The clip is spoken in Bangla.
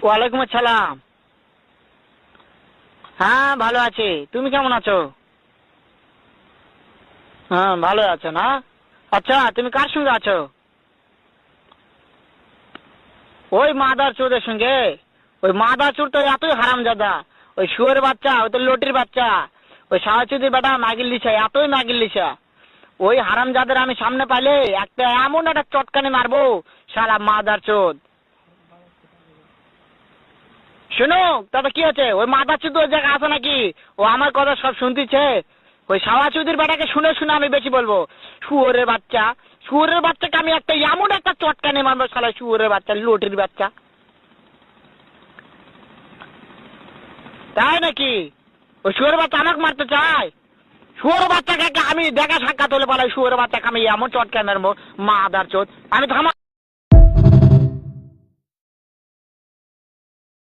ওয়ালাইকুম আসসালাম। হ্যাঁ ভালো আছি, তুমি কেমন আছো? হ্যাঁ ভালো আছো না? আচ্ছা তুমি কার সঙ্গে আছো? ওই মাদার চোদের সঙ্গে। ওই মাদার চোর তো এতই হারামজাদা, ওই শুয়োর বাচ্চা, ওই তো লটির বাচ্চা, ওই সাহাচুদির বেটা মাগির লিসা, এতই মাগির লিসা। ওই হারামজাদের আমি সামনে পাইলে একটা এমন একটা চটকানি মারবো, শালা মাদার চোদ। শুনো, তাতে কি আছে? ওই মাদার চোদ ওই জায়গায় আছে নাকি? ও আমার কথা সব শুনতেছে। ওই সাওয়াচুদির বেটাকে শুনে শুনে আমি বেশি বলবো। শুয়োরের বাচ্চা, শুয়োরের বাচ্চাকে আমি একটা এমন একটা চটকানি মারবো, শালা শুয়োরের বাচ্চা, লটির বাচ্চা। তাই নাকি? ওই শুয়োরের বাচ্চা আমাকে মারতে চায়? শুয়োরের বাচ্চাকে আমি দেখা সাক্ষাৎ হলে বলে শুয়োরের বাচ্চাকে আমি এমন চটকানি মারবো, মাদার চোদ। আমি থামা